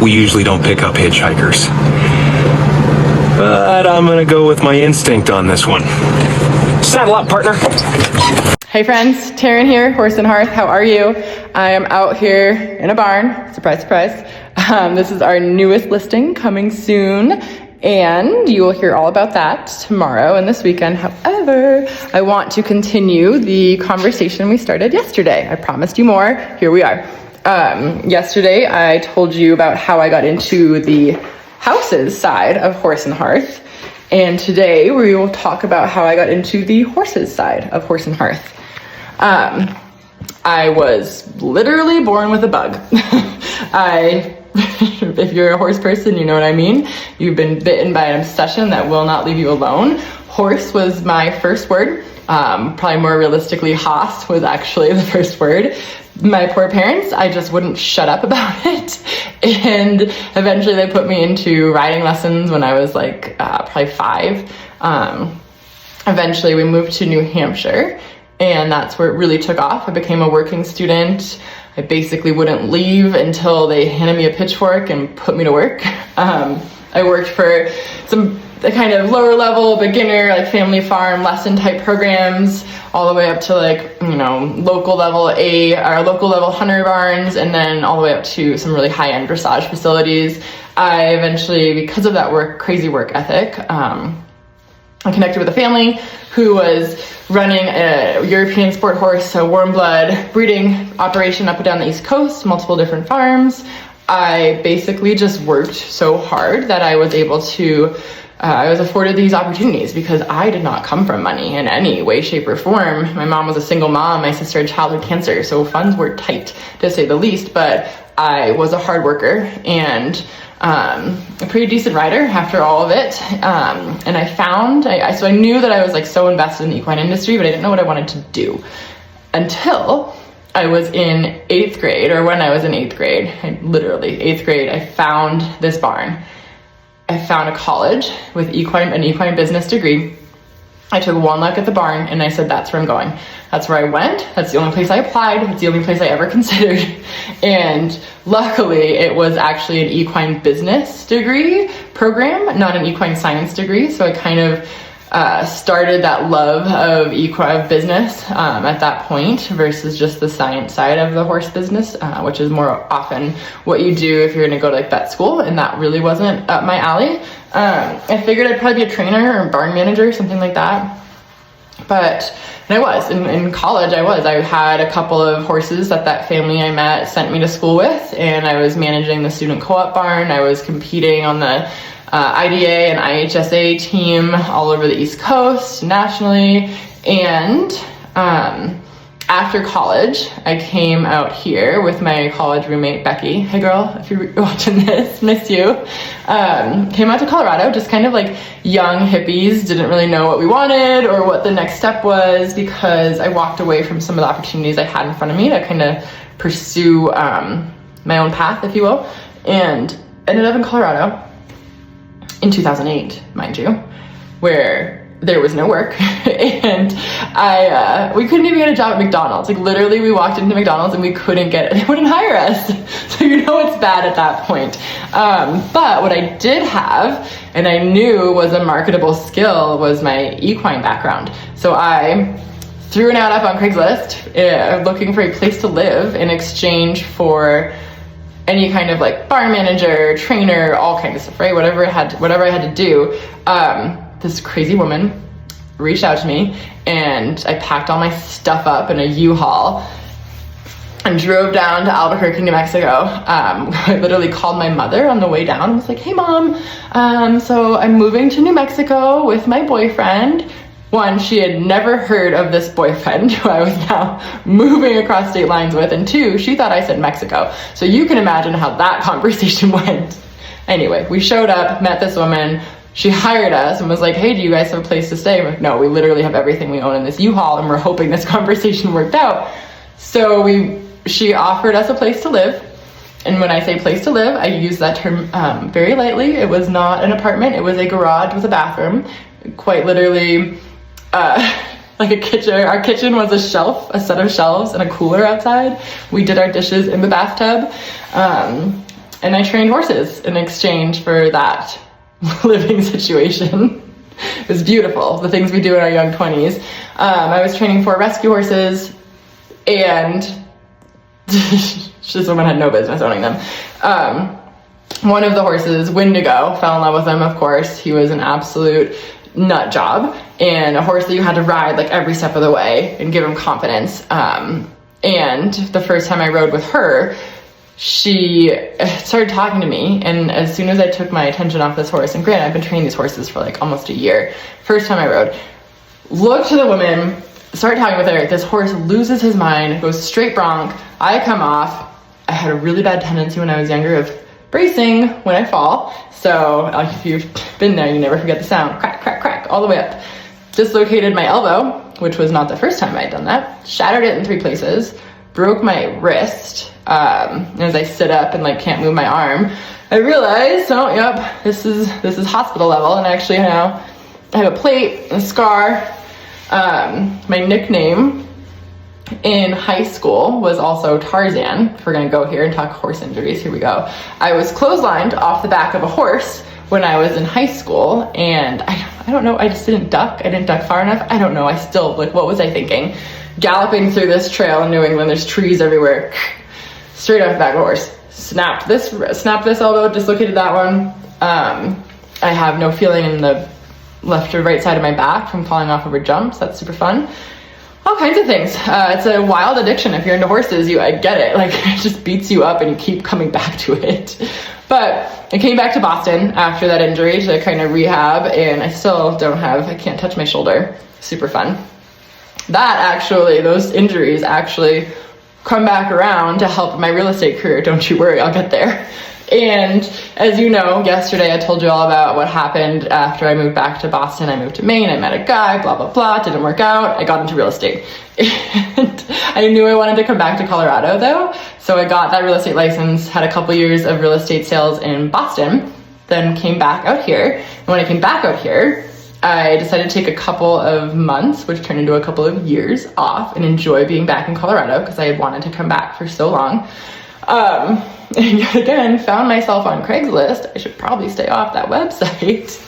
we usually don't pick up hitchhikers. But I'm gonna go with my instinct on this one. Saddle up, partner. Hey friends, Taryn here, Horse and Hearth. How are you? I am out here in a barn. Surprise, surprise. This is our newest listing coming soon, and you will hear all about that tomorrow and this weekend. However, I want to continue the conversation we started yesterday. I promised you more. Here we are. Yesterday, I told you about how I got into the houses side of Horse and Hearth. And today we will talk about how I got into the horses side of Horse and Hearth. I was literally born with a bug. If you're a horse person, you know what I mean. You've been bitten by an obsession that will not leave you alone. Horse was my first word. Probably more realistically, Haas was actually the first word. My poor parents, I just wouldn't shut up about it. And eventually they put me into riding lessons when I was like probably 5. Eventually we moved to New Hampshire, and that's where it really took off. I became a working student. I basically wouldn't leave until they handed me a pitchfork and put me to work. I worked for the kind of lower level beginner, like family farm lesson type programs, all the way up to like, local level local level hunter barns, and then all the way up to some really high end dressage facilities. I eventually, because of that crazy work ethic, I connected with a family who was running a European sport horse, a warm blood breeding operation up and down the East Coast, multiple different farms. I basically just worked so hard that I was able to, I was afforded these opportunities because I did not come from money in any way, shape, or form. My mom was a single mom. My sister had childhood cancer, so funds were tight, to say the least, but I was a hard worker and a pretty decent rider after all of it. And I found, so I knew that I was like so invested in the equine industry, but I didn't know what I wanted to do until I was in 8th grade, or when I was in 8th grade, literally 8th grade, I found this barn. I found a college with an equine business degree. I took one look at the barn and I said, that's where I'm going. That's where I went. That's the only place I applied. It's the only place I ever considered. And luckily it was actually an equine business degree program, not an equine science degree. So I kind of started that love of equine business at that point versus just the science side of the horse business, which is more often what you do if you're going to go to like vet school, and that really wasn't up my alley. I figured I'd probably be a trainer or a barn manager, something like that. And I was in college. I had a couple of horses that family I met sent me to school with, and I was managing the student co-op barn. I was competing on the IDA and IHSA team all over the East Coast, nationally. And after college, I came out here with my college roommate, Becky. Hey girl, if you're watching this, miss you. Came out to Colorado, just kind of like young hippies, didn't really know what we wanted or what the next step was, because I walked away from some of the opportunities I had in front of me to kind of pursue my own path, if you will, and ended up in Colorado in 2008, mind you, where there was no work and we couldn't even get a job at McDonald's. Like literally we walked into McDonald's and we couldn't get it. They wouldn't hire us. So it's bad at that point. But what I did have, and I knew was a marketable skill, was my equine background. So I threw an ad up on Craigslist looking for a place to live in exchange for any kind of like barn manager, trainer, all kinds of stuff, right? Whatever I had to do. This crazy woman reached out to me, and I packed all my stuff up in a U-Haul and drove down to Albuquerque, New Mexico. I literally called my mother on the way down and was like, hey mom, so I'm moving to New Mexico with my boyfriend. One, she had never heard of this boyfriend who I was now moving across state lines with, and two, she thought I said Mexico. So you can imagine how that conversation went. Anyway, we showed up, met this woman. She hired us and was like, hey, do you guys have a place to stay? I'm like, no, we literally have everything we own in this U-Haul, and we're hoping this conversation worked out. So she offered us a place to live. And when I say place to live, I use that term very lightly. It was not an apartment. It was a garage with a bathroom. Quite literally, like a kitchen. Our kitchen was a shelf, a set of shelves, and a cooler outside. We did our dishes in the bathtub. and I trained horses in exchange for that living situation. It was beautiful, the things we do in our young 20s. I was training 4 rescue horses, and this woman had no business owning them. One of the horses, Wendigo, fell in love with him, of course. He was an absolute nut job, and a horse that you had to ride like every step of the way and give him confidence. And the first time I rode with her, she started talking to me, and as soon as I took my attention off this horse, and granted, I've been training these horses for like almost a year, first time I rode, looked to the woman, started talking with her, this horse loses his mind, goes straight bronc, I come off. I had a really bad tendency when I was younger of bracing when I fall, so if you've been there, you never forget the sound, crack, crack, crack, all the way up. Dislocated my elbow, which was not the first time I'd done that, shattered it in 3 places, broke my wrist. As I sit up and like can't move my arm, I realized, oh yep, this is hospital level, and actually now I have a plate and a scar. My nickname in high school was also Tarzan. If we're gonna go here and talk horse injuries, here we go. I was clotheslined off the back of a horse when I was in high school, and I don't know, I just didn't duck. I didn't duck far enough. I don't know, I still, like, what was I thinking? Galloping through this trail in New England, there's trees everywhere. Straight off the back of a horse. Snapped this elbow, dislocated that one. I have no feeling in the left or right side of my back from falling off over jumps. That's super fun. All kinds of things. It's a wild addiction. If you're into horses, I get it. Like, it just beats you up and you keep coming back to it. But I came back to Boston after that injury to kind of rehab, and I still I can't touch my shoulder. Super fun. Those injuries actually come back around to help my real estate career. Don't you worry, I'll get there. And as you know, yesterday I told you all about what happened after I moved back to Boston. I moved to Maine, I met a guy, blah, blah, blah, didn't work out. I got into real estate. And I knew I wanted to come back to Colorado though. So I got that real estate license, had a couple years of real estate sales in Boston, then came back out here. And when I came back out here, I decided to take a couple of months, which turned into a couple of years off, and enjoy being back in Colorado because I had wanted to come back for so long. And yet again, found myself on Craigslist. I should probably stay off that website.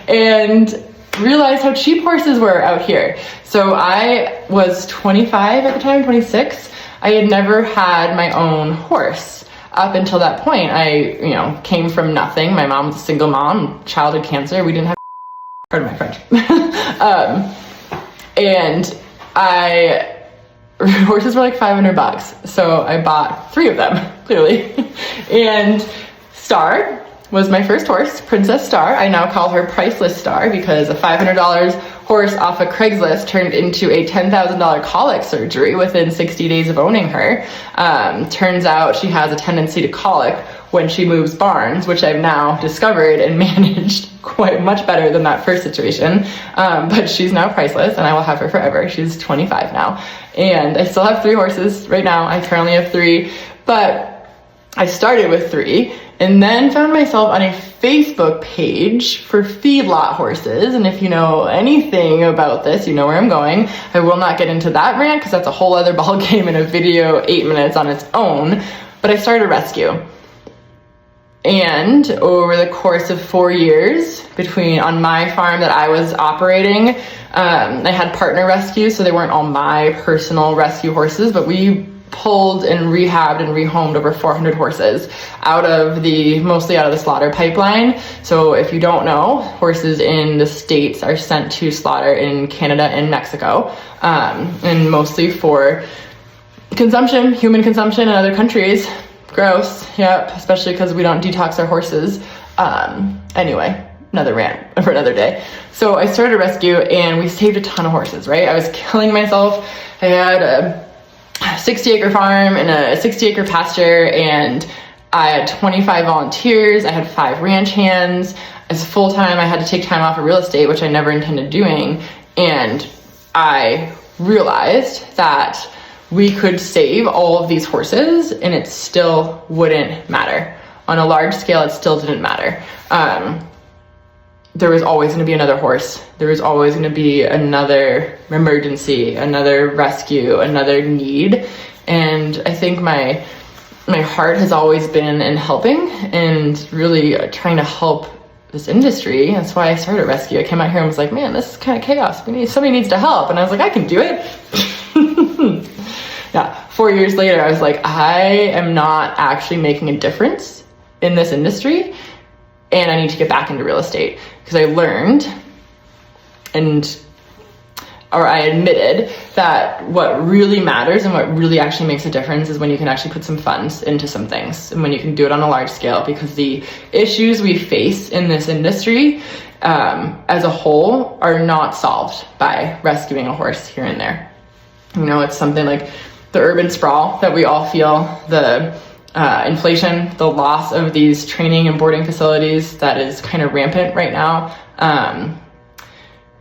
And realized how cheap horses were out here. So I was 25 at the time, 26. I had never had my own horse up until that point. I, came from nothing. My mom was a single mom, childhood cancer. We didn't have pardon my French. And horses were like $500. So I bought 3 of them, clearly. And Star was my first horse, Princess Star. I now call her Priceless Star because a $500 horse off of Craigslist turned into a $10,000 colic surgery within 60 days of owning her. Turns out she has a tendency to colic when she moves barns, which I've now discovered and managed quite much better than that first situation. But she's now priceless and I will have her forever. She's 25 now. And I still have 3 horses right now. I currently have 3, but I started with 3 and then found myself on a Facebook page for feedlot horses. And if you know anything about this, you know where I'm going. I will not get into that rant because that's a whole other ball game in a video, 8 minutes on its own. But I started a rescue. And over the course of 4 years, on my farm that I was operating, I had partner rescues, so they weren't all my personal rescue horses, but we pulled and rehabbed and rehomed over 400 horses mostly out of the slaughter pipeline. So if you don't know, horses in the States are sent to slaughter in Canada and Mexico, and mostly for consumption, human consumption in other countries. Gross, yep, especially because we don't detox our horses. Anyway, another rant for another day. So I started a rescue and we saved a ton of horses, right? I was killing myself. I had a 60-acre farm and a 60-acre pasture, and I had 25 volunteers. I had 5 ranch hands. As full-time, I had to take time off of real estate, which I never intended doing. And I realized that we could save all of these horses and it still wouldn't matter. On a large scale, it still didn't matter. There was always going to be another horse. There was always going to be another emergency, another rescue, another need. And I think my my heart has always been in helping and really trying to help this industry. That's why I started Rescue. I came out here and was like, man, this is kind of chaos. Somebody needs to help. And I was like, I can do it. Yeah, 4 years later, I was like, I am not actually making a difference in this industry, and I need to get back into real estate, because I learned I admitted that what really matters and what really actually makes a difference is when you can actually put some funds into some things, and when you can do it on a large scale, because the issues we face in this industry as a whole are not solved by rescuing a horse here and there. You know, it's something like the urban sprawl that we all feel, the inflation, the loss of these training and boarding facilities that is kind of rampant right now.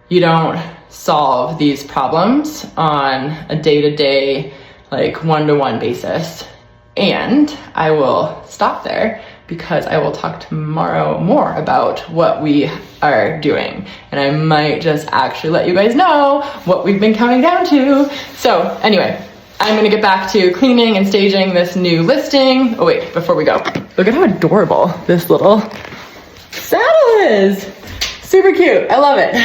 You don't solve these problems on a day-to-day, like one-to-one basis. And I will stop there, because I will talk tomorrow more about what we are doing. And I might just actually let you guys know what we've been counting down to. So anyway, I'm gonna get back to cleaning and staging this new listing. Oh wait, before we go, look at how adorable this little saddle is. Super cute, I love it.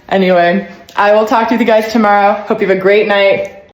Anyway, I will talk to you guys tomorrow. Hope you have a great night.